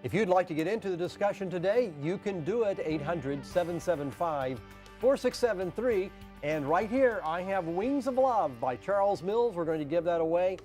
If you'd like to get into the discussion today, you can do it 800-775-4673. And right here, I have Wings of Love by Charles Mills. We're going to give that away.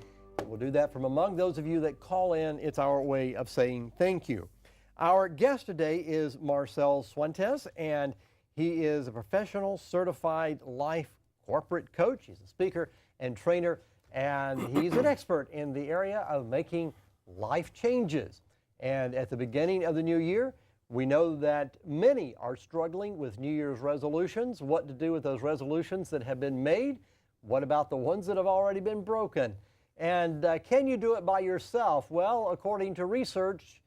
We'll do that from among those of you that call in. It's our way of saying thank you. Our guest today is Marcel Schwantes, and he is a professional certified life corporate coach. He's a speaker and trainer, and he's an expert in the area of making life changes. And at the beginning of the new year, we know that many are struggling with New Year's resolutions, what to do with those resolutions that have been made. What about the ones that have already been broken? And can you do it by yourself? Well, according to research,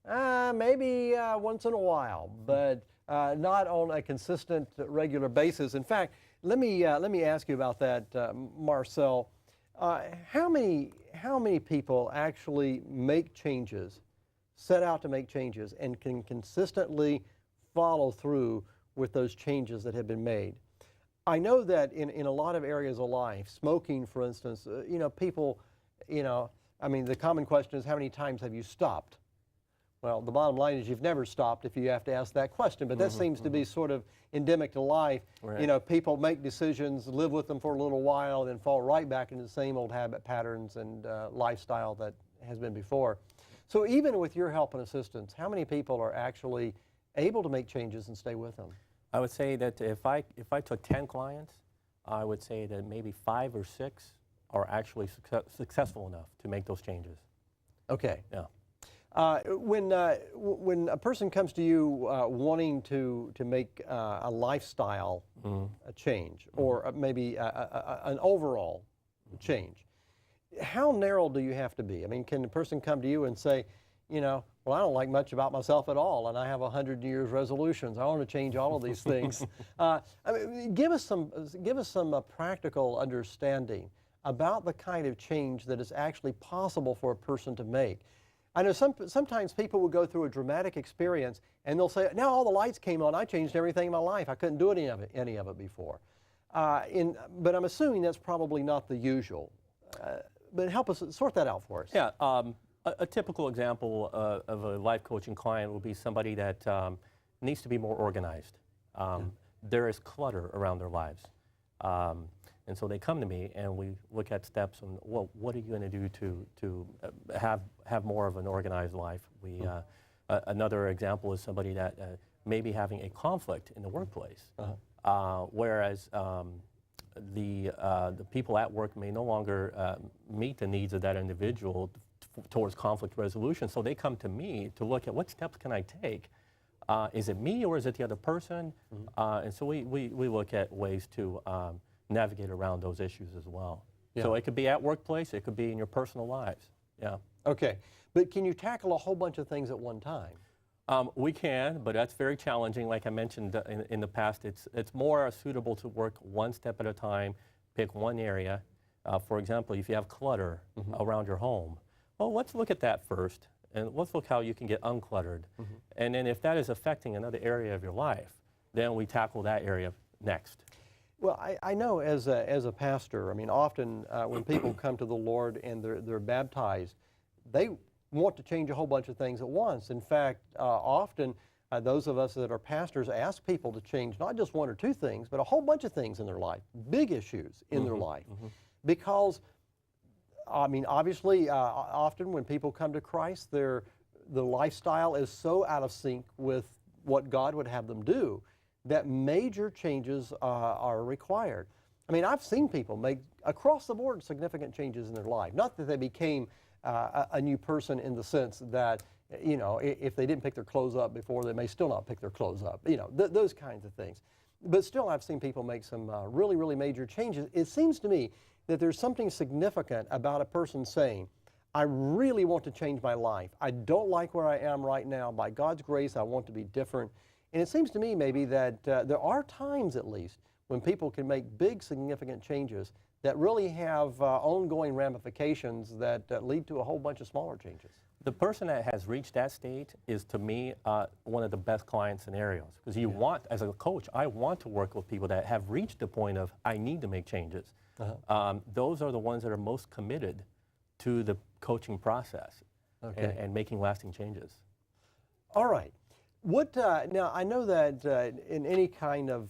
maybe once in a while, but not on a consistent, regular basis. In fact, let me ask you about that, Marcel. How many people actually make changes, set out to make changes, and can consistently follow through with those changes that have been made? I know that in a lot of areas of life, smoking, for instance, people, I mean, the common question is, how many times have you stopped? Well, the bottom line is you've never stopped if you have to ask that question, but that seems to be sort of endemic to life. Right. People make decisions, live with them for a little while, then fall right back into the same old habit patterns and lifestyle that has been before. So even with your help and assistance, how many people are actually able to make changes and stay with them? I would say that if I took 10 clients, I would say that maybe 5 or 6 are actually successful enough to make those changes. Okay. Yeah. When a person comes to you wanting to make a lifestyle a change, or maybe an overall change, how narrow do you have to be? I mean, can the person come to you and say, well, I don't like much about myself at all, and I have 100 New Year's resolutions. I want to change all of these things. I mean, give us some practical understanding about the kind of change that is actually possible for a person to make. I know sometimes people will go through a dramatic experience and they'll say, now all the lights came on, I changed everything in my life. I couldn't do any of it before. But I'm assuming that's probably not the usual. But help us sort that out for us. Yeah, a typical example of a life coaching client will be somebody that needs to be more organized. There is clutter around their lives. And so they come to me and we look at steps on, well, what are you going to do to have more of an organized life? Another example is somebody that may be having a conflict in the workplace, whereas the people at work may no longer meet the needs of that individual towards conflict resolution. So they come to me to look at what steps can I take. Is it me or is it the other person? And so we look at ways to navigate around those issues as well. Yeah. So it could be at workplace, it could be in your personal lives. Yeah. Okay, but can you tackle a whole bunch of things at one time? We can, but that's very challenging. Like I mentioned in the past, it's more suitable to work one step at a time, pick one area. For example, if you have clutter around your home, well, let's look at that first, and let's look how you can get uncluttered. And then if that is affecting another area of your life, then we tackle that area next. Well, I know as a pastor, I mean, often when people come to the Lord and they're baptized, they want to change a whole bunch of things at once. In fact, often those of us that are pastors ask people to change not just one or two things, but a whole bunch of things in their life, big issues in their life. Because, I mean, obviously, often when people come to Christ, the lifestyle is so out of sync with what God would have them do that major changes are required. I mean, I've seen people make across the board significant changes in their life. Not that they became a new person in the sense that, if they didn't pick their clothes up before, they may still not pick their clothes up, those kinds of things. But still, I've seen people make some really, really major changes. It seems to me that there's something significant about a person saying, I really want to change my life. I don't like where I am right now. By God's grace, I want to be different. And it seems to me maybe that there are times, at least, when people can make big, significant changes that really have ongoing ramifications that lead to a whole bunch of smaller changes. The person that has reached that state is, to me, one of the best client scenarios. Because you want, as a coach, I want to work with people that have reached the point of, I need to make changes. Those are the ones that are most committed to the coaching process and making lasting changes. All right. What now? I know that in any kind of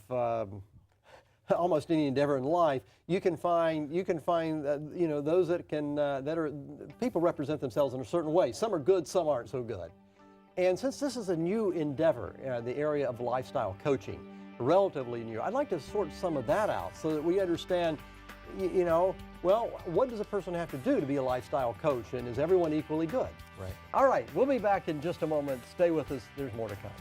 almost any endeavor in life, you can find you know, those that can that are people represent themselves in a certain way. Some are good, some aren't so good. And since this is a new endeavor, the area of lifestyle coaching, relatively new, I'd like to sort some of that out so that we understand, you know, well, what does a person have to do to be a lifestyle coach, and is everyone equally good? Right. All right, we'll be back in just a moment. Stay with us. There's more to come.